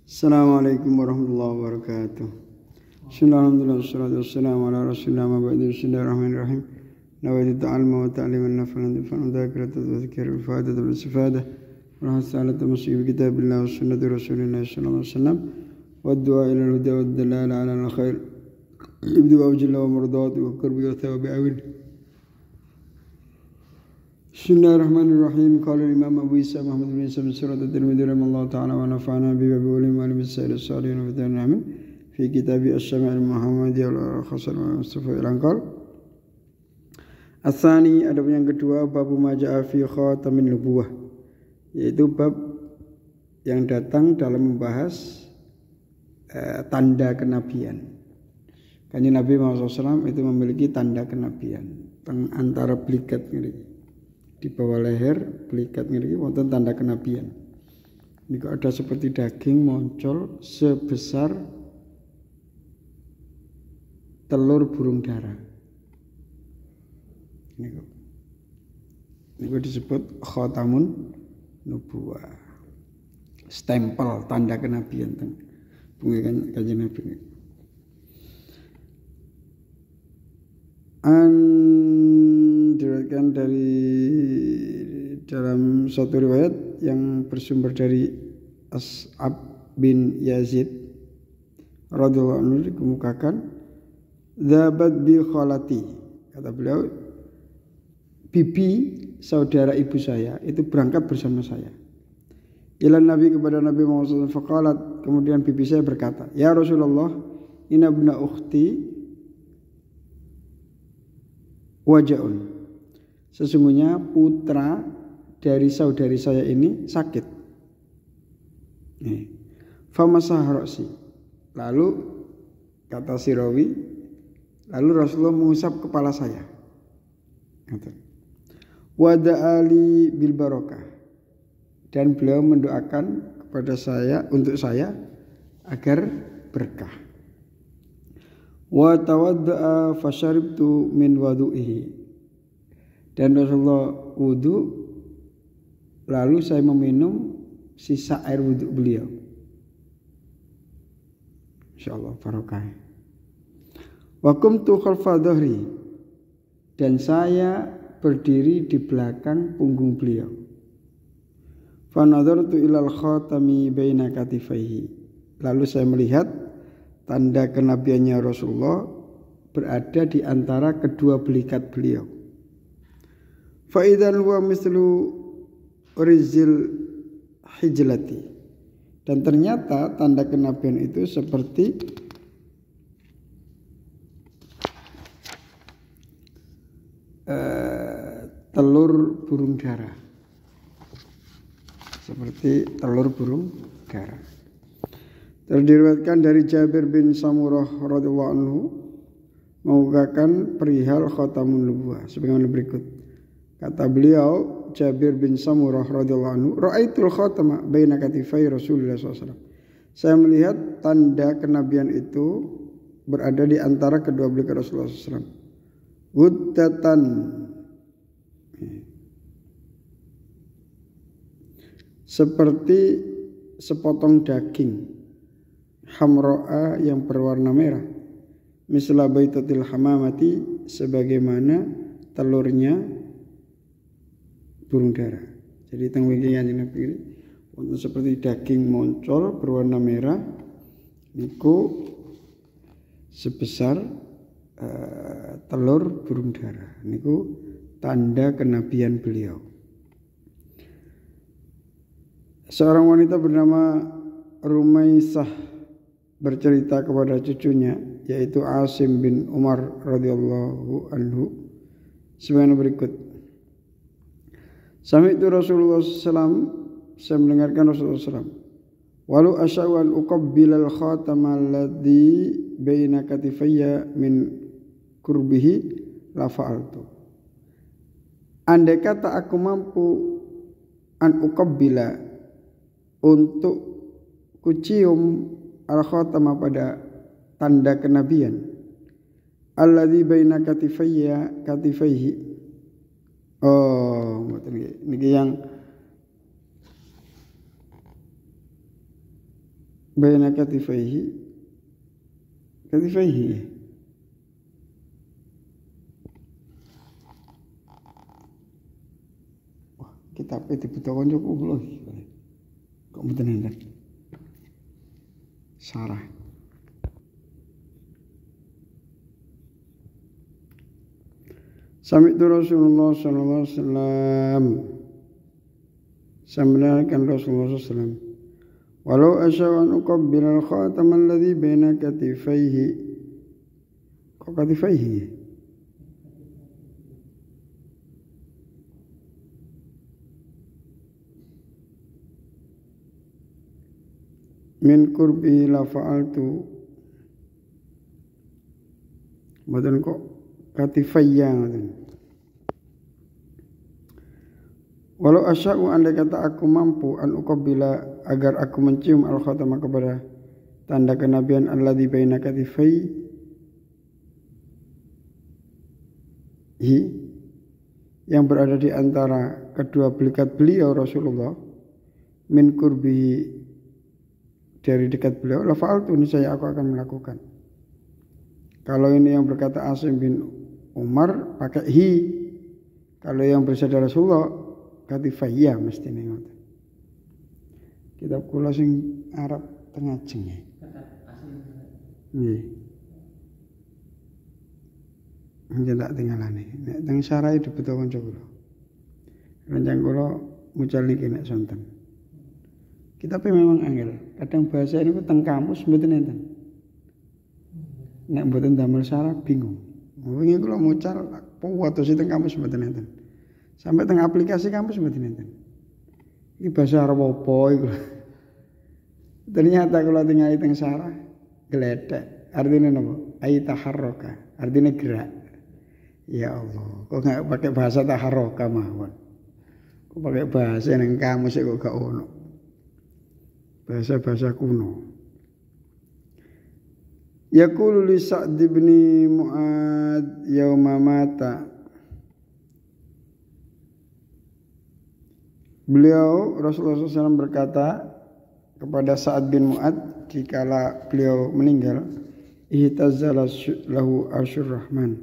Assalamualaikum warahmatullahi wabarakatuh. Bismillahirrahmanirrahim. Wassalatu wassalamu ala rasulillah wa ba'du. Bismillahirrahmanirrahim. Nawaitu ta'alma wa ta'liman naf'an wa dhakiratu wa dhikra al-fa'idatu wal istifada wa hasalatu musib kitabillah wa sunnati rasulillah sallallahu alaihi wasallam wa du'a ila al-huda wa ad-dalala ala al-khair. Ibdu wa ujilla wa mardati wa qurbi wa thawabi awil. Bismillahirrahmanirrahim. Qala Imam Abu Isa Muhammad bin Isa bin Surat At-Tirmidzi rahimahullah ta'ala wa nafa'ana bi ulim wa bi sa'il as-salihin wa bidan amin fi kitab Asy-Syama'il Muhammadiyah al-Khasar wa Mustafa al-Anqal. As-tsani, adapun yang kedua, bab maja'a fi khatamin nubuwah, yaitu bab yang datang dalam membahas tanda kenabian. Kanjeng Nabi Muhammad SAW itu memiliki tanda kenabian antara belikat ini. Di bawah leher belikat ini wonten tanda kenabian. Niku ada seperti daging muncul sebesar telur burung dara. Niku disebut khatamun nubuwah. Stempel tanda kenabian teng Kanjeng Nabi. Diriwayatkan dari dalam suatu riwayat yang bersumber dari As'ab bin Yazid radhiyallahu anhu dikemukakan, "Dzabat bi khalati," kata beliau, bibi saudara ibu saya itu berangkat bersama saya. Ila Nabi, kepada Nabi Muhammad SAW, faqalat, kemudian bibi saya berkata, "Ya Rasulullah, inna ibna ukhti wajaun." Sesungguhnya putra dari saudari saya ini sakit. Famasah ra'si. Lalu kata si rawi, lalu Rasulullah mengusap kepala saya. Wada'ali bil barokah. Dan beliau mendoakan kepada saya, untuk saya, agar berkah. Wa tawadda'a fasyaribtu min wadu'ihi. Dan Rasulullah wudu, lalu saya meminum sisa air wudu beliau. Insyaallah barokah. Wa qumtu khalfa dhahri, dan saya berdiri di belakang punggung beliau. Fa nadartu ilal khatami baina katifaihi. Lalu saya melihat tanda kenabiannya Rasulullah berada di antara kedua belikat beliau. Fa idzan huwa mislu rizil hijlati. Dan ternyata tanda kenabian itu seperti telur burung dara. Seperti telur burung dara. Diriwayatkan dari Jabir bin Samurah radhiyallahu anhu mengukakan perihal khatamun nubuwah sebagaimana berikut. Kata beliau, Jabir bin Samurah radhiyallahu anhu, "Ra'aitul khatama baina katifai Rasulullah SAW." Saya melihat tanda kenabian itu berada di antara kedua belikat Rasulullah SAW. Wuddatan, seperti sepotong daging, hamro'a yang berwarna merah, misla baitatil hamamati, sebagaimana telurnya burung dara. Jadi tengwiki Kanjeng Nabi ini untuk seperti daging moncol berwarna merah, niku sebesar telur burung dara. Niku tanda kenabian beliau. Seorang wanita bernama Rumaisah bercerita kepada cucunya, yaitu Asim bin Umar radhiyallahu anhu, sebagaimana berikut. Sami'tu Rasulullah SAW, saya mendengarkan Rasulullah SAW. Walau asya'u an uqabbilal khatama alladhi baina katifayya min kurbihi la fa'altu. Andai kata aku mampu an uqabbila, untuk kucium al-khatama pada tanda kenabian, alladhi baina katifayhi. Oh, niki yang baina katifaihi wah kitab dibuka kanca kula kok mboten enten sarah Sami'tu Rasulullah sallallahu alaihi wasallam Sambenarkan Rasulullah sallallahu alaihi wasallam walau asya'u an uqabbila al-khatam alladhi baina katifaihi kok katifaihi min qurbi la fa'altu mboten kok katifayya ngoten walau asya'u andai kata aku mampu an uqabbila agar aku mencium al-khatama kepada tanda kenabian alladzi baina katifaihi yang berada di antara kedua belikat beliau Rasulullah min qurbihi dari dekat beliau la fa'altu niscaya aku akan melakukan. Kalau ini yang berkata Asim bin Umar pakai hi, kalau yang bersabda Rasulullah katifayya mesti ngoten. Kitab kula sing Arab tengah jeng. Nggih. Nggih tak tinggalane. Nek teng sarai dibeto kanca kula. Rencang kula mucal niki nek sonten. Kitabnya memang angel. Kadang bahasa ini teng kamus mboten enten. Nek mboten damel sarah bingung. Wingi kula mucal wates teng kamus mboten enten. Sampai teng aplikasi kamus mboten enten. Iki bahasa Arab apa iku? Ternyata kula tingali teng sarah gledek. Artinya napa? Ai taharraka. Artinya gerak. Ya Allah, kok enggak pakai bahasa taharraka mawon. Kok pakai bahasa ning kamus kok gak ono. Bahasa-bahasa kuno. Yaqulu li Sa'd bin Mu'adz yauma mata. Beliau Rasulullah SAW berkata kepada Sa'd bin Mu'adz dikala beliau meninggal, ihtazzala lahu arsyur rahman.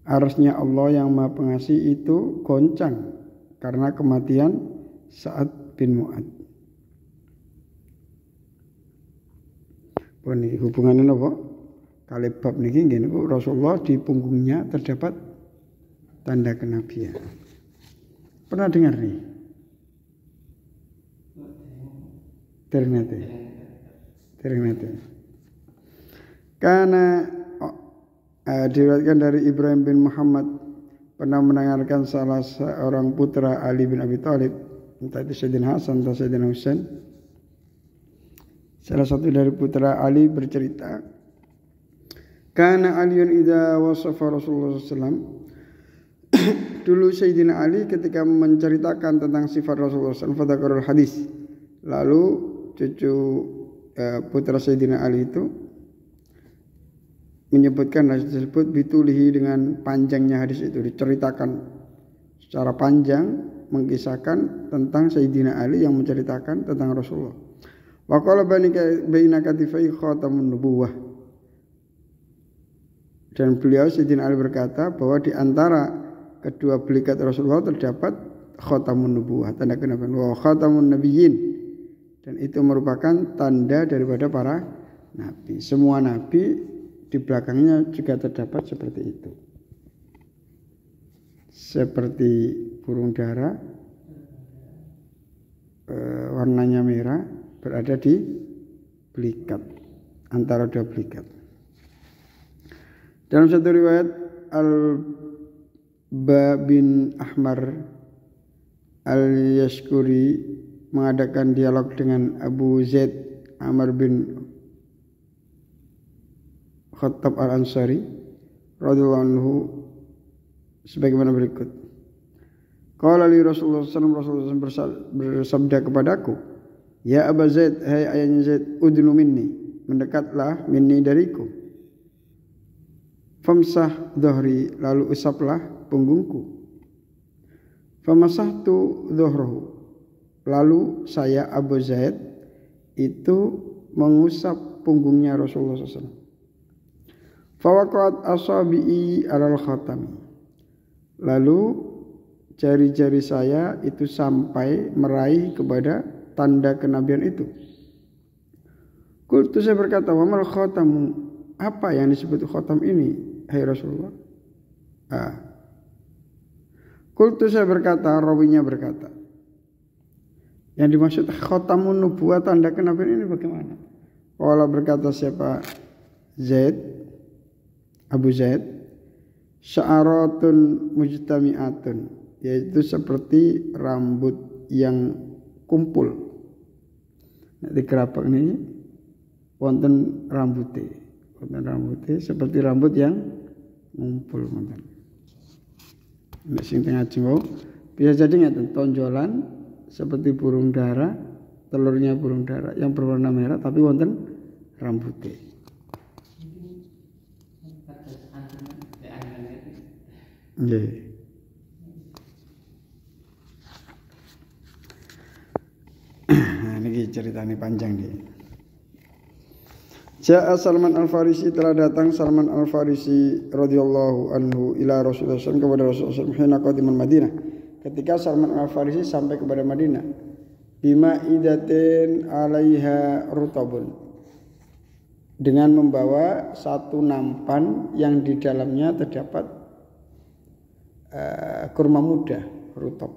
Arsy-Nya Allah yang Maha Pengasih itu goncang karena kematian Sa'd bin Mu'adz. Ini hubungannya apa? Kali bab niki nggih niku Rasulullah di punggungnya terdapat tanda kenabian. Pernah dengar nih? Ternate. Karena diriwayatkan dari Ibrahim bin Muhammad pernah mendengarkan salah seorang putra Ali bin Abi Thalib, entah itu Sayyidina Hasan atau Sayyidina Husain. Salah satu dari putra Ali bercerita, karena Aliun idza wasafa Rasulullah SAW. Dulu Sayyidina Ali ketika menceritakan tentang sifat Rasulullah SAW, fadzakarul hadis. Lalu cucu putra Sayyidina Ali itu menyebutkan hadis tersebut bitulihi dengan panjangnya hadis itu, diceritakan secara panjang mengisahkan tentang Sayyidina Ali yang menceritakan tentang Rasulullah. Wa qala baina katifai khatamun nubuwah. Dan beliau Sayyidina Ali berkata bahwa di antara kedua belikat Rasulullah terdapat khatamun nubuwah, tanda kenabian, wa khatamun nabiyyin. Dan itu merupakan tanda daripada para nabi. Semua nabi di belakangnya juga terdapat seperti itu. Seperti burung dara warnanya merah berada di belikat, antara dua belikat. Dalam satu riwayat Al-Ba bin Ahmar Al-Yashkuri mengadakan dialog dengan Abu Zaid Amr bin Khattab Al-Ansari radhiyallahu anhu sebagaimana berikut. Qala li Rasulullah SAW bersabda kepadaku, ya Abu Zaid, hai ayahnya Zaid, udnu minni, mendekatlah minni dariku. Famsah dhahri, lalu usaplah punggungku. Famasahtu dhahrahu, lalu saya Abu Zaid itu mengusap punggungnya Rasulullah SAW. Fawaqat asabi'i alal khatami. Lalu jari-jari saya itu sampai meraih kepada tanda kenabian itu. Qultu, saya berkata, wa mal khatamu, apa yang disebut khatam ini, hai Rasulullah? Qultu, saya berkata, rawinya berkata, yang dimaksud khatamun nubuwah, tanda kenabian ini bagaimana? Qala, berkata siapa? Zaid, Abu Zaid, sya'aratun mujtami'atun, yaitu seperti rambut yang kumpul. Nah, di kerapak ini wonten rambutnya seperti rambut yang ngumpul wonten. Nek sing tengah jiwa bisa jadi ngeten tonjolan seperti burung dara, telurnya burung dara yang berwarna merah tapi wonten rambutnya. Nggih. Nah, ini ceritanya panjang nih. Ja'a Salman Al-Farisi, telah datang Salman Al-Farisi radhiyallahu anhu ila Rasulullah SAW, kepada Rasulullah SAW hina qadimal Madinah, ketika Salman Al-Farisi sampai kepada Madinah, bima idatin alaiha rutabun, dengan membawa satu nampan yang di dalamnya terdapat kurma muda, rutab.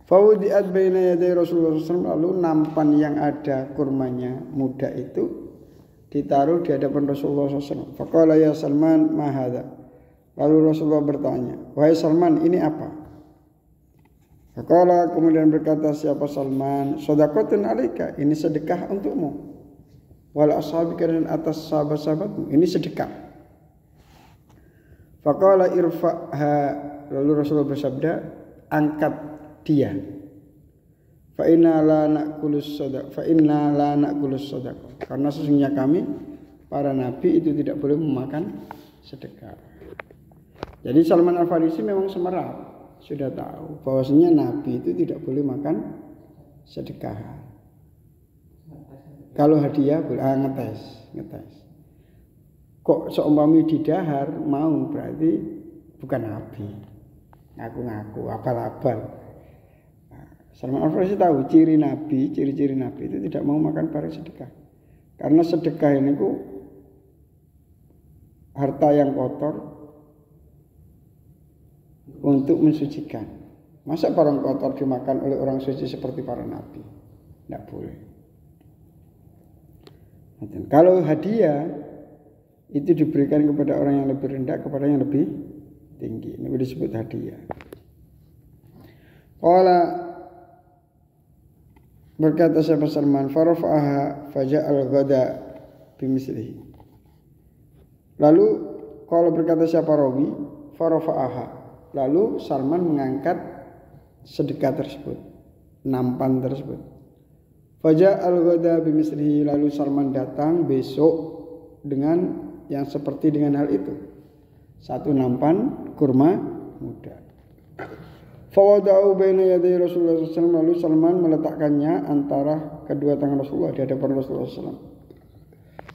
Fawudi'at baina yaday Rasulullah SAW, lalu nampan yang ada kurmanya muda itu ditaruh di hadapan Rasulullah SAW. Faqala ya Salman, ma hadha? Lalu Rasulullah bertanya, wahai Salman, ini apa? Faqala, kemudian berkata siapa Salman, shadaqatun alaika, ini sedekah untukmu. Wal ashabika, dan atas sahabat-sahabatmu, ini sedekah. Faqala irfa'ha, lalu Rasulullah bersabda, angkat dia. Fa inna la na'kulus sadaqah, karena sesungguhnya kami para nabi itu tidak boleh memakan sedekah. Jadi Salman Al-Farisi memang semerap, sudah tahu bahwasanya nabi itu tidak boleh makan sedekah. Kalau hadiah boleh, ngetes. Kok seumpami didahar mau, berarti bukan nabi. Ngaku-ngaku, abal-abal. Salman Al-Farisi tahu ciri-ciri nabi itu tidak mau makan barang sedekah. Karena sedekah ini ku harta yang kotor untuk mensucikan. Masa barang kotor dimakan oleh orang suci seperti para nabi? Tidak boleh. Kalau hadiah itu diberikan kepada orang yang lebih rendah, kepada yang lebih tinggi. Ini disebut hadiah. Qala, berkata sahabat Salman, farafa'aha faja'al ghada bimislihi. Lalu kalau berkata siapa rawi, farafa'aha, lalu Salman mengangkat sedekah tersebut, nampan tersebut. Faja'al ghada bimislihi, lalu Salman datang besok dengan yang seperti dengan hal itu, satu nampan kurma muda. Fawada'u baina yaday Rasulullah SAW, lalu Salman meletakkannya antara kedua tangan Rasulullah di hadapan Rasulullah SAW.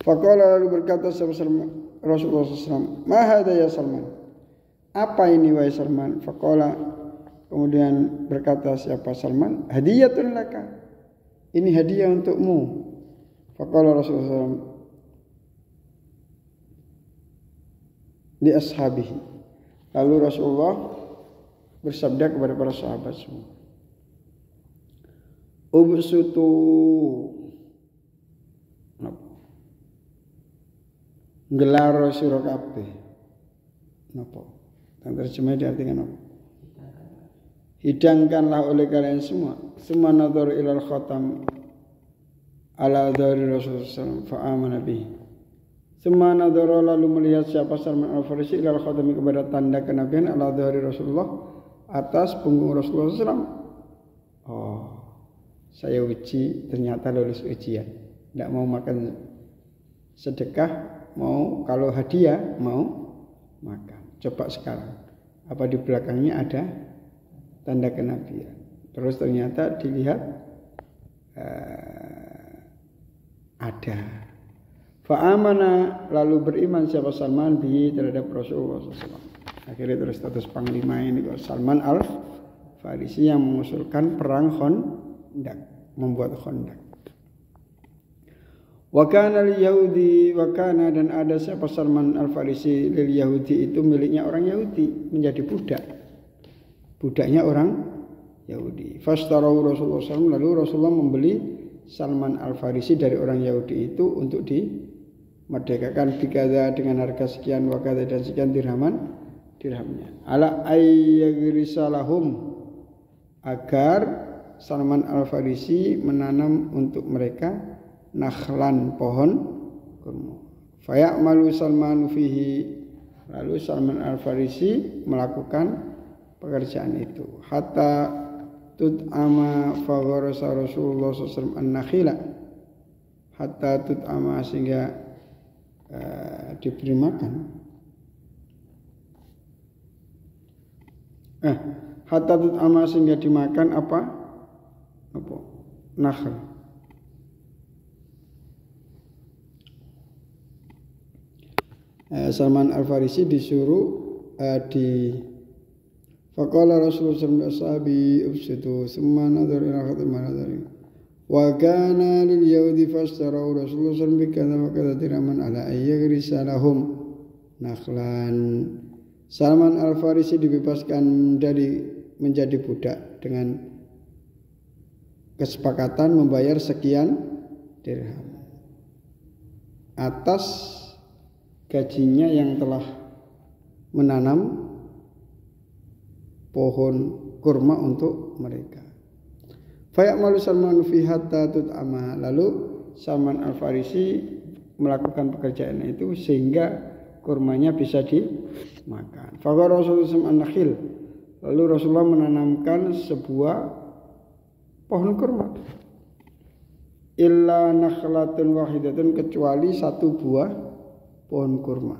Faqala, lalu berkata Rasulullah SAW, ma hadha ya Salman? Apa ini wahai Salman? Faqala, kemudian berkata siapa Salman, hadiyatun laka, ini hadiah untukmu. Faqala Rasulullah SAW li ashabihi, lalu Rasulullah bersabda kepada para sahabat semua, ubsutu, gelar sira kabeh, napa? Dan terjemah diartikan apa? Hidangkanlah oleh kalian semua. Semua nadhar ilal khatam ala dhari Rasulullah SAW fa'amana bihi. Semua nadhar, lalu melihat siapa Salman Al-Farisi ilal khatami, kepada tanda kenabian ala dhari Rasulullah, atas punggung Rasulullah SAW. Oh, saya uji, ternyata lulus ujian. Tidak mau makan sedekah, mau kalau hadiah mau makan. Coba sekarang, apa di belakangnya ada tanda kenabian? Terus ternyata dilihat ada. Fa'amana lalu beriman siapa Salman bihi terhadap Rasulullah SAW. Akhirnya terus status panglima ini Salman Al-Farisi yang mengusulkan perang Khandaq, membuat Khandaq. Wakana lil Yahudi wakana dan ada siapa Salman Al-Farisi lil Yahudi itu miliknya orang Yahudi, menjadi budak. Budaknya orang Yahudi. Fastarau Rasulullah SAW, lalu Rasulullah membeli Salman Al-Farisi dari orang Yahudi itu untuk dimerdekakan bikada dengan harga sekian wakada dan sekian dirhamnya. Ala ayyagrisalahum agar Salman Al-Farisi menanam untuk mereka nakhlan pohon kurma. Fayamalu Salman fihi, lalu Salman Al-Farisi melakukan pekerjaan itu. Hatta tut'ama fagharasa Rasulullah SAW an-nakhila, hatta tut'ama sehingga diberi makan. Hatta tut'ama sehingga dimakan apa? Nakhl. Salman Al-Farisi disuruh faqala Rasulullah SAW ubsitu summa nadhar ila khatim nadhari wa kana lil yahudi fastarau Rasulullah SAW bikadha wa kadha dirhaman ala ayyagrisalahum nakhlan. Salman Al-Farisi dibebaskan dari menjadi budak dengan kesepakatan membayar sekian dirham atas gajinya yang telah menanam pohon kurma untuk mereka. Fayamalu Salman fi hatta tut'ama, lalu Salman Al-Farisi melakukan pekerjaan itu sehingga kurmanya bisa dimakan. Faqala Rasulullah an-nakhil, lalu Rasulullah menanamkan sebuah pohon kurma. Illa nakhlatun wahidatun, kecuali satu buah pohon kurma.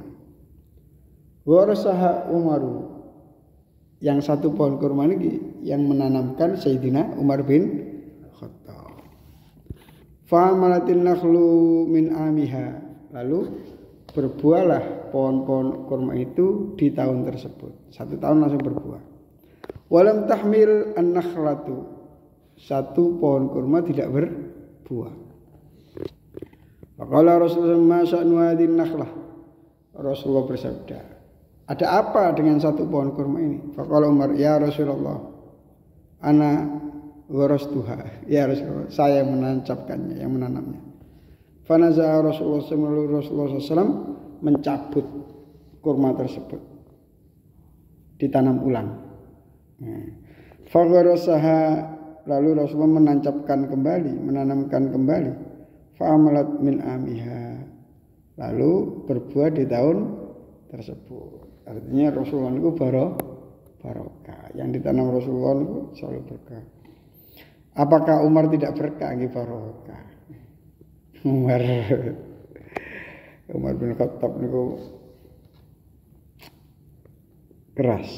Warasaha Umaru, yang satu pohon kurma ini yang menanamkan Sayyidina Umar bin Khattab. Fa'amalatin nakhlu min amiha, lalu berbuahlah pohon-pohon kurma itu di tahun tersebut. Satu tahun langsung berbuah. Walam tahmil an-nakhlatu, satu pohon kurma tidak berbuah. Faqala Rasulullah ma sya'nu hadhihi nakhlah, Rasulullah bersabda, ada apa dengan satu pohon kurma ini? Faqala Umar, ya Rasulullah, ana gharastuha, ya Rasulullah, saya menancapkannya, yang menanamnya. Fanaza'a Rasulullah SAW mencabut kurma tersebut, ditanam ulang. Fagharasaha, lalu Rasulullah menancapkan kembali, menanamkan kembali. Fa'amalat min amiha, lalu berbuah di tahun tersebut. Artinya Rasulullah itu barokah. Yang ditanam Rasulullah itu selalu berkah. Apakah Umar tidak berkah? Barokah. Umar bin Khattab itu keras.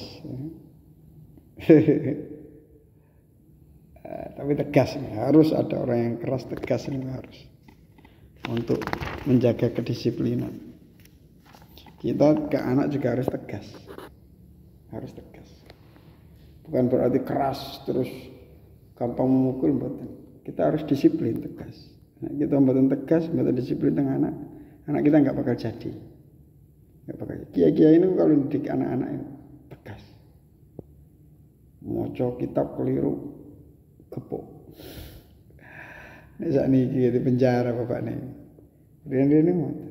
Tapi tegas. Harus ada orang yang keras, tegas ini harus. Untuk menjaga kedisiplinan. Kita ke anak juga harus tegas. Harus tegas. Bukan berarti keras terus gampang memukul, mboten. Kita harus disiplin, tegas. Nah, kita mboten tegas, mboten disiplin tengah anak. Anak kita enggak bakal jadi. Enggak bakal. Kiai-kiai ini kalau didik anak-anak itu tegas. Maca kitab keliru gepuk. Nek sakniki di penjara bapakne. Rene-rene ngoten.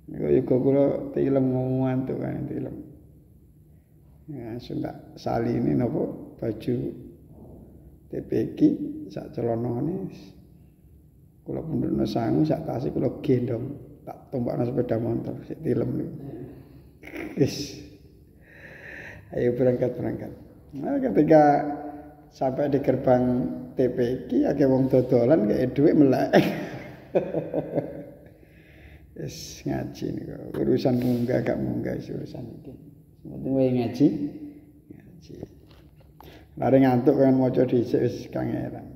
Nek yo kula tilem ngomongan tuh kan tilem. Ya sudah sali ini napa baju TPQ sak celonone kula pundhukna sangu sak tase kula gendong tak tumpakna sepeda motor sik tilem niku. Wis. Ayo berangkat. Nah, ketika sampai di gerbang TPQ akeh wong dodolan kaya dhuwit melek. Wis ngaji niku. Urusan munggah gak munggah urusan iki. Penting wae ngaji. Lare ngantuk kan maca dhisik wis kangeran.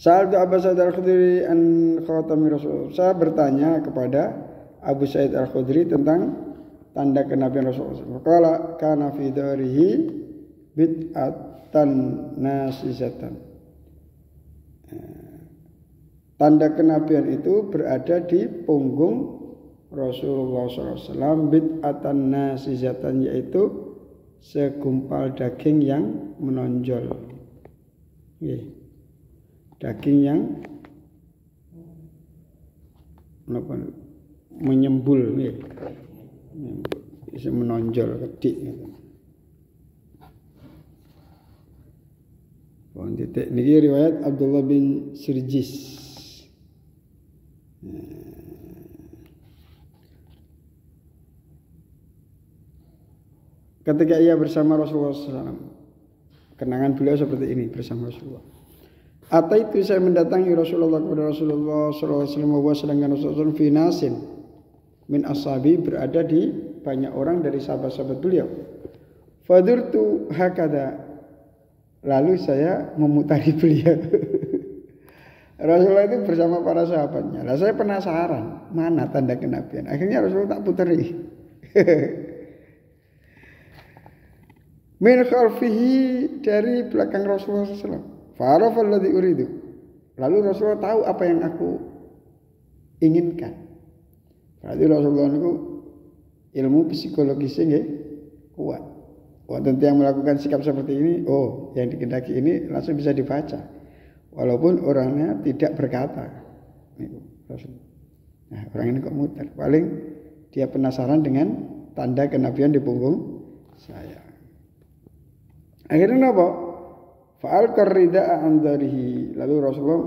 Sa'altu Abu Sa'id Al-Khudri an khatami Rasul. Saya bertanya kepada Abu Sa'id Al-Khudri tentang tanda kenabian Rasulullah. Qala kana fi darihi bid'atan nasizatan. Tanda kenabian itu berada di punggung Rasulullah SAW, bid'atan nasizatan, yaitu segumpal daging yang menonjol. Daging yang menyembul, bisa menonjol, kedik. Ini riwayat Abdullah bin Sirjis. Ketika ia bersama Rasulullah SAW, kenangan beliau seperti ini bersama Rasulullah. Ataitu, saya mendatangi Rasulullah kepada Rasulullah SAW, bahwa sedangkan Rasulullah SAW finasin min ashabi, berada di banyak orang dari sahabat-sahabat beliau. Fadurtu hakada, lalu saya memutari beliau. Rasulullah itu bersama para sahabatnya. Lah saya penasaran mana tanda kenabian. Akhirnya Rasulullah tak putari. Min khalfihi, dari belakang Rasulullah SAW. Fa'arafa alladhi uridu. Lalu Rasulullah tahu apa yang aku inginkan. Berarti Rasulullah itu ilmu psikologisnya kuat. Tentu yang melakukan sikap seperti ini, yang dikehendaki ini langsung bisa dibaca. Walaupun orangnya tidak berkata. Nah, orang ini kok muter. Paling dia penasaran dengan tanda kenabian di punggung saya. Akhirnya apa? Fa'al karrida'a andarihi. Lalu Rasulullah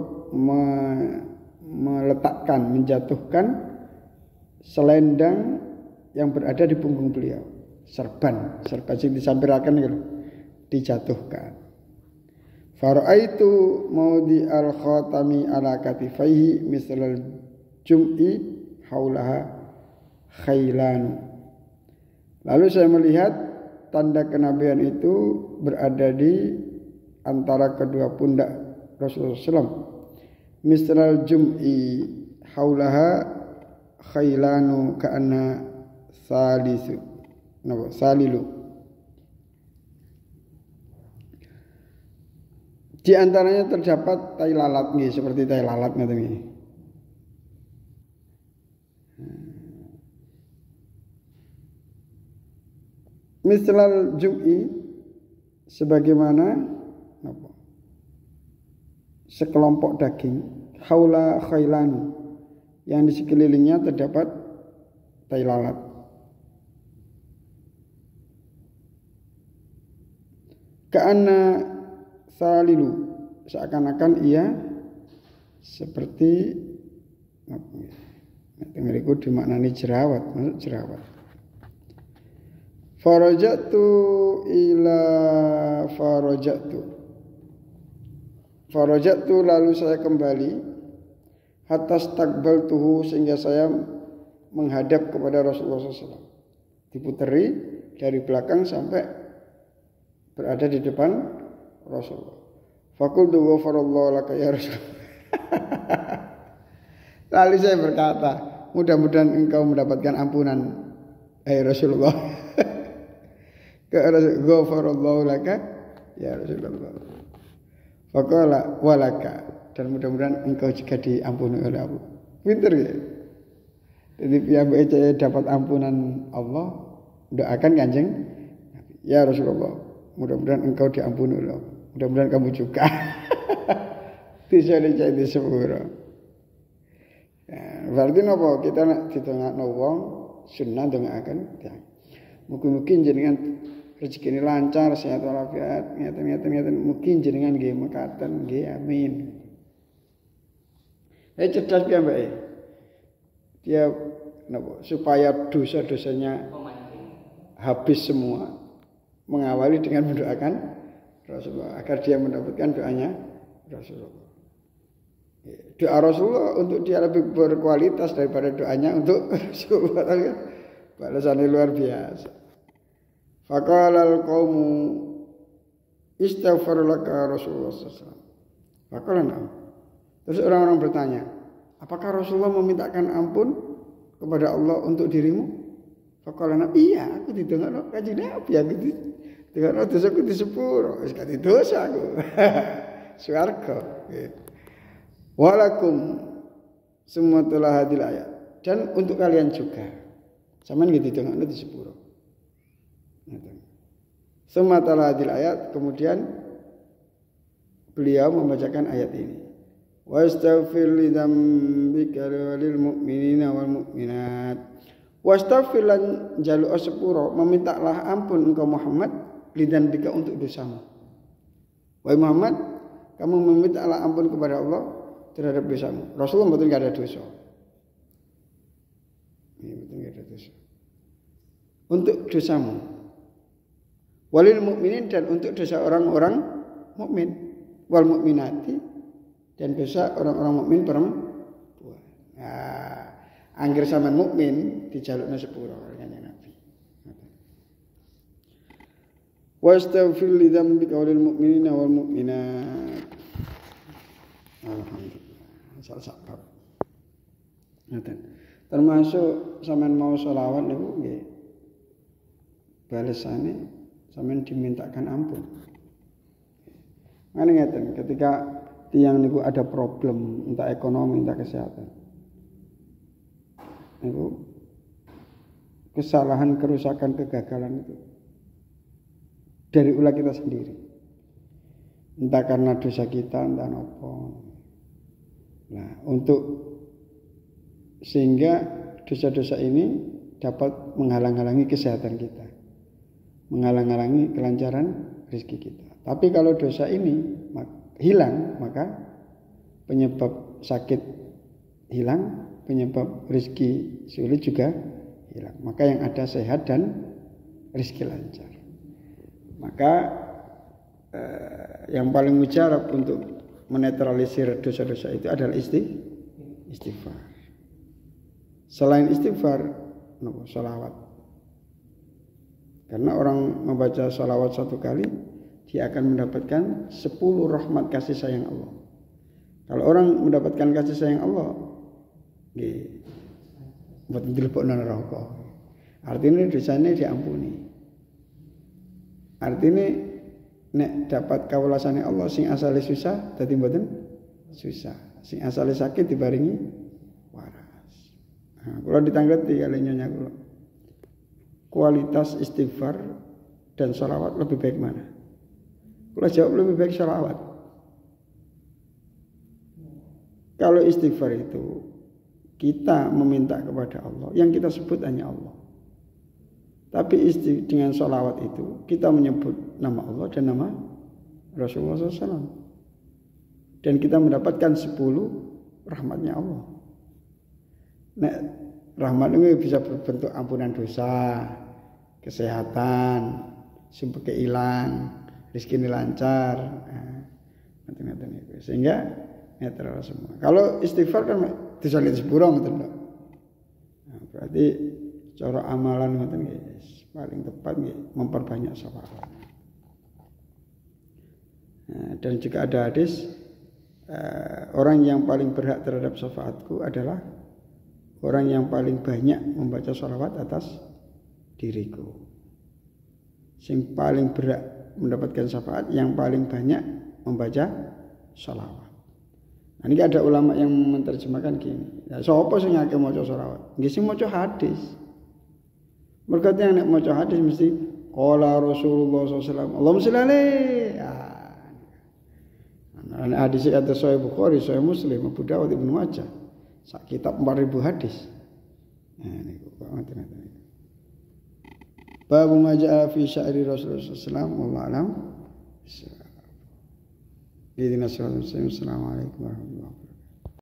meletakkan, menjatuhkan selendang yang berada di punggung beliau. Serban yang disampirakan gitu, dijatuhkan. Fara'aitu maudi al-khatami ala katifaihi mislal jum'i haulaha khailan. Lalu saya melihat tanda kenabian itu berada di antara kedua pundak Rasulullah SAW. Mislal jum'i haulaha khailanu ka'anna salilu. Di antaranya terdapat tai lalat nih, seperti tai lalat nih. Mislal jum'i, sebagaimana sekelompok daging, haula khailanu, yang di sekelilingnya terdapat tai lalat. Ka'anna salilu, seakan-akan ia seperti ngeriku dimaknani jerawat, maksud jerawat. Farajatu, lalu saya kembali, hatta staqbaltuhu, sehingga saya menghadap kepada Rasulullah SAW. Diputeri dari belakang sampai berada di depan Rasulullah. Faqultu ghafarallahu laka ya Rasulullah. Lalu saya berkata, mudah-mudahan engkau mendapatkan ampunan, hai Rasulullah. Ghafarallahu laka ya Rasulullah. Faqala walaka, dan mudah-mudahan engkau juga diampuni oleh Allah. Pinter ya. Jadi piyambake dapat ampunan Allah, doakan Kanjeng Nabi. Ya Rasulullah, mudah-mudahan engkau diampuni oleh Allah. Mudah-mudahan kamu juga. Bisa dicari sepura. Berarti napa kita nak ditengakno wong sunnah ndongaaken. Mungkin jenengan rezeki ini lancar, sehat walafiat, ngeten. Mungkin jenengan nggih mekaten, nggih amin. Cerdas piyambake. Dia supaya dosa-dosanya habis semua, mengawali dengan mendoakan Rasulullah agar dia mendapatkan doanya Rasulullah. Doa Rasulullah untuk dia lebih berkualitas daripada doanya untuk Rasulullah. Balasannya luar biasa. Faqala al-qaumu istaghfar laka Rasulullah sallallahu alaihi wasallam. Faqala na'am. Terus orang-orang bertanya, apakah Rasulullah memintakan ampun kepada Allah untuk dirimu? Faqala iya, aku didongakno Kanjeng Nabi, aku didongakno dosaku di sepuro, wis ganti dosa aku. Swarga. Walakum semua telah hadil ayat. Dan untuk kalian juga. Sampeyan nggih didongakno di sepuro. Semua telah hadil ayat, kemudian beliau membacakan ayat ini. Wastaghfir li dzambika lil mu'minina wal mu'minat. Wastaghfir lan jaluk sepuro, memintalah ampun engkau Muhammad li dzambika untuk dosamu. Wahai Muhammad, kamu memintalah ampun kepada Allah terhadap dosamu. Rasulullah betul enggak ada dosa. Ini betul enggak ada dosa. Untuk dosamu. Walil mukminin dan untuk dosa orang-orang mukmin. Wal mukminati dan dosa orang-orang mukmin perempuan. Nah, anggere sampean mukmin dijalukna sepuro kanjeng Nabi. Wastaghfir li dzambika walil mu'minina wal mu'minat. Alhamdulillah. Sak-sak. Ngoten. Termasuk sampean mau selawat niku nggih. Balesane sampean dimintakan ampun. Ngene ngeten, ketika tiang niku ada problem entah ekonomi entah kesehatan, niku kesalahan, kerusakan, kegagalan itu dari ulah kita sendiri, entah karena dosa kita entah apa. Nah, untuk sehingga dosa-dosa ini dapat menghalang-halangi kesehatan kita, menghalang-halangi kelancaran rezeki kita. Tapi kalau dosa ini hilang, maka penyebab sakit hilang, penyebab rezeki sulit juga hilang. Maka yang ada sehat dan rezeki lancar. Maka yang paling mujarab untuk menetralisir dosa-dosa itu adalah istighfar. Selain istighfar, sholawat. Karena orang membaca sholawat satu kali, dia akan mendapatkan 10 rahmat kasih sayang Allah. Kalau orang mendapatkan kasih sayang Allah, nggih, mboten dilebokno neraka. Artinya dosanya diampuni. Artinya nek dapat kawulasane Allah sing asale susah dadi mboten susah. Sing asale sakit dibaringi waras. Nah, kula ditanggeti kali nyonya kula. Kualitas istighfar dan sholawat lebih baik mana? Kula jawab lebih baik sholawat. Kalau istighfar itu kita meminta kepada Allah, yang kita sebut hanya Allah. Tapi dengan sholawat itu kita menyebut nama Allah dan nama Rasulullah SAW. Dan kita mendapatkan 10 rahmatnya Allah. Nah, rahmat itu bisa berbentuk ampunan dosa, kesehatan, sumber hilang, rezeki ini lancar, sehingga netral semua. Kalau istighfar kan disalit sepuro ngoten lho. Nah, berarti cara amalan ngoten guys, paling tepat nggih memperbanyak syafaat. Nah, dan jika ada hadis orang yang paling berhak terhadap syafaatku adalah orang yang paling banyak membaca sholawat atas diriku. Sing paling berhak mendapatkan syafaat yang paling banyak membaca sholawat. Nah, ini ada ulama yang menerjemahkan gini. Ya, sapa sing akeh maca sholawat? Nggih sing maca hadis. Mergo yang nek maca hadis mesti qala Rasulullah SAW. Allahumma sholli alaihi. Nah, hadis itu Sahih Bukhari, Sahih Muslim, Abu Dawud, Ibnu Majah. Sak kitab 4000 hadis. Nah, niku kok ngoten-ngoten. Babu majaa fi sya'ri Rasulullah sallallahu alaihi wasallam. Assalamualaikum warahmatullahi wabarakatuh.